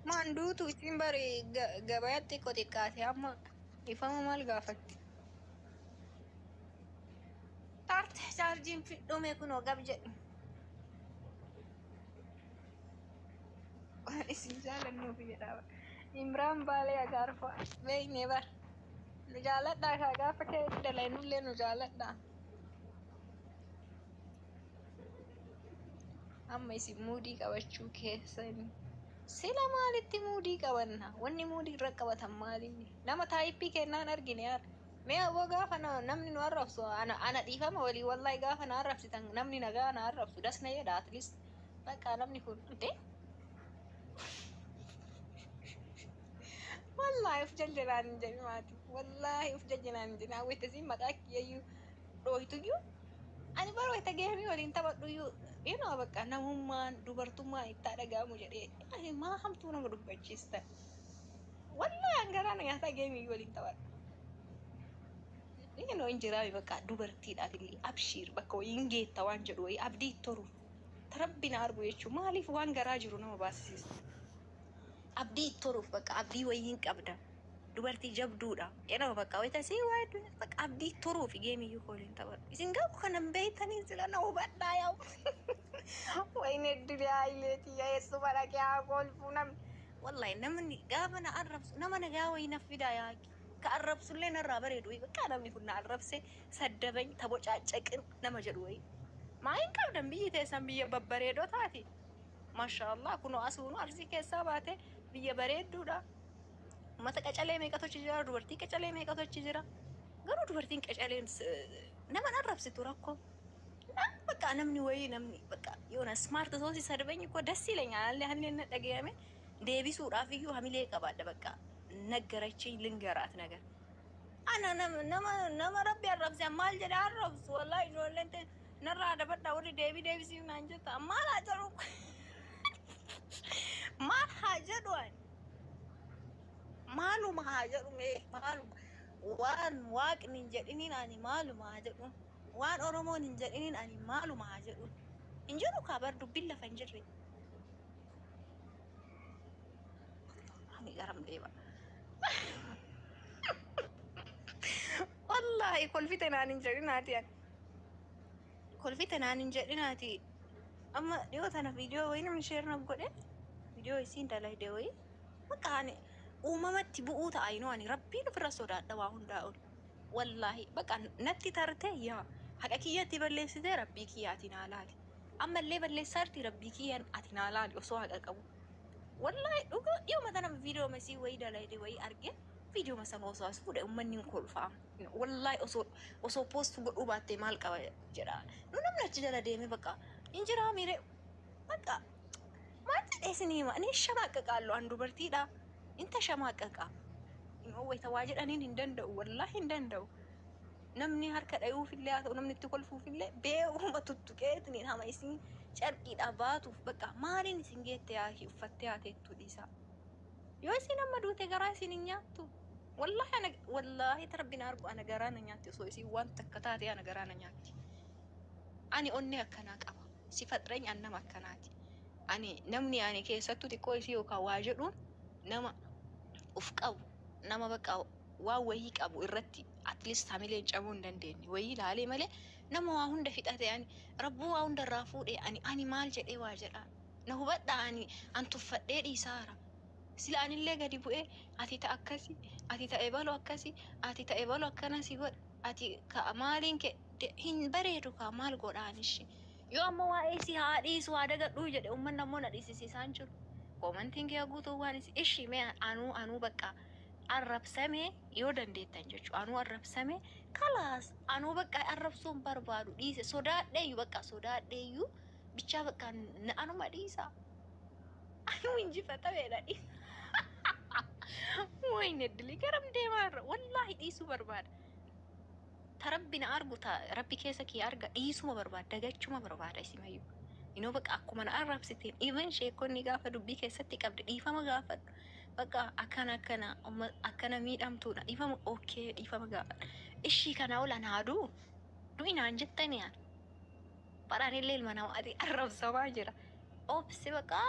Manduutu isin bari gabaatti qoxiqqaate amma ifama maal gaafatti? Tarte chaarjiin fidhume kunoo gab jedhu. Waan isin jaalannuuf jedhama. Imraan Baalee Agaarfaa beeknee bar. Nu jaaladhaa kaa gaafa kee dalaynullee nu jaaladhaa. Amma isin muudii qabachuu keessani. Sila maalitti muudii qabanna? Wanni muudii irra qabatan maalinni? Nama taayippii kennaan argine yaada. Mee aboo gaafa namni nu arrabsu ana dhiifama walii wallahi gaafa na arrabsitan namni nagaa na arrabsu das na jedha at least bakka namni kun dhute. Wallahi uf jaljalaan hin jedhin maati. Wallahi uf jaljalaan hin jedhin hawwatasiin maqaa kiyyayyuu dhooytuyyuu. Ani bara wayita geemii waliin taphadhuyyuu yoo bakka namummaan dubartummaa itti dhaga'amu jedhee maa hamtuu nama dubbachiista. Wallahi hangaraan nyaataa geemii waliin taphadhu. Yoo injiraami bakka dubartiidhaaf illee abshiir bakka wayiin geetta waan jedhu wayii abdii toru. Tarabbina argu jechuun maaliif waan garaa jiru nama baasisiisa. Abdii toruuf bakka abdii wayiin qabda. Dubartii jabduudha. Yeroo bakka wayita sii waayee bakka abdii toruuf geemii yoo waliin taphadhu. Isin gaafa kanan beeytanii sila na hubadhaa yaa'u. Wayne diriyaa ileetii yaa'eessu bara kee kolfuu namni. Wallahi namni gaafa na arrabsu nama nagaa wayii na fidaa yaaqi. Ka arrabsullee narraa bareedu wayii bakka namni kun na arrabse saddabany tabocaacaqin nama jedhu wayii. Maayin qabdan biyyi teessan biyya babbareedoo taati. Maashaallah kunoo asuunu arsii keessaa baate biyya bareedduudha. Mata qacalee meeqatochi jira dubartii qacalee meeqatochi jira. Garuu dubartiin qacaleen nama arrabsitu rakkoo. Bakka namni wayii namni bakka yoona smart soosi sadabany ko dassi ileenyaa hallee na dhagayame deebisuudhaaf iyyuu hamilee qabaadha bakka naggarachii lingaraat nagar. Ana nama rabbi arrabse maal jedha arrabsu wallahi ijoolleen narraa dabadha warri deebisiif naan jetta maal haa jedhu maal haa jedhu maaluma haa jedhu mee maaluma waan waaqni hin jedhiniin ani maaluma haa jedhu waan oromoon hin jedhiniin ani maaluma haa jedhu hin jedhu kaa bar dubbiin lafa hin jirre ani garam deeba wallahi kolfite naan hin jedhinaati kolfite naan hin jedhinaati amma dhiyoo tana viidiyoo wayii namni sheer na godhe viidiyoo isiin dalayde wayii maqaani uumamatti bu'uu ta'a inoo ani rabbiin ofirra sodaadha waa hundaa ol wallahi bakka natti tarte yaa haqa kiyyatti balleessitee rabbii kiyyaatiin haalaali ammallee balleessaarti rabbii kiyyaan ati haalaali osoo haqa qabu wallahi dhuga dhiyoo mata nama viidiyoo masii wayii dalayde wayii arge viidiyoo masa osoo as fuudhe uummanni kolfaa wallahi osoo post godhuu baattee maal qaba jedha nu namni achi jala deeme bakka injiraa miire bakka maal jedheesini ma ani shamaaqaqaallu an dubartiidha inta shamaaqaqa inoo wayita waa jedhaniin hin danda'u wallahi hin danda'u namni harka dhayuuf illee haa ta'u namni itti kolfuuf illee beekuma tuttuqeetiniin hama isin carqiidha baatuuf bakka maaliin isin geette yaa uffattee haa teettuu dhiisaa yoo isin amma duute garaa isin hin nyaattu wallahi tarabbina argu ana garaa na nyaatti osoo isin waan takka taate ana garaa na nyaatti ani onnee akkanaa qaba si fadreenya annama akkanaati ani namni ani keessattuu xiqqoo isii yookaan waa jedhuun nama uf qabu nama bakka waa wayii qabu irratti at least hamileen cabuu hin dandeenye wayii ilaalee malee nama waa hunda fixate ani rabbuu waa hunda irraa fuudhee ani maal jedhee waa jedhaa na hubadhaa an tuffadhee dhiisaara sila anillee gadi bu'ee ati ta'a akkasi ati ta'e baloo akkasi ati ta'e baloo akkanasi godha ati ka maaliin kee hin bareedu ka maal godhaanishi yoo amma waa'ee si haa dhiisu haa dagadhuu jedhe uummanni ammoo na dhiisisiisaan jiru komantiin kee guutuu waan ishi mee anuu bakka arrabsame yoo dandeettan jechuudha anuu arrabsame kalaas anuu bakka arrabsuun barbaadu dhiise sodaadheeyyuu bakka sodaadheeyyuu bichaa bakka anuma dhiisa anuu injifatameedha dhiisa wayne dilii garam deemaarra wallahi dhiisuu barbaada tarabbina argu rabbi keessa kee arga dhiisuma barbaada dagachuma barbaada isimayyuu inoo bakka akkuma na arrabsiteen even sheekonni gaafa dubbii keessatti qabde dhiifama gaafadhu bakka akkana miidhamtuudha dhiifama okay dhiifama gaafadhu ishii kana ola naaduu du'inaan jettanii baraan illee ilma namaa arrabsamaa jira obsi bakka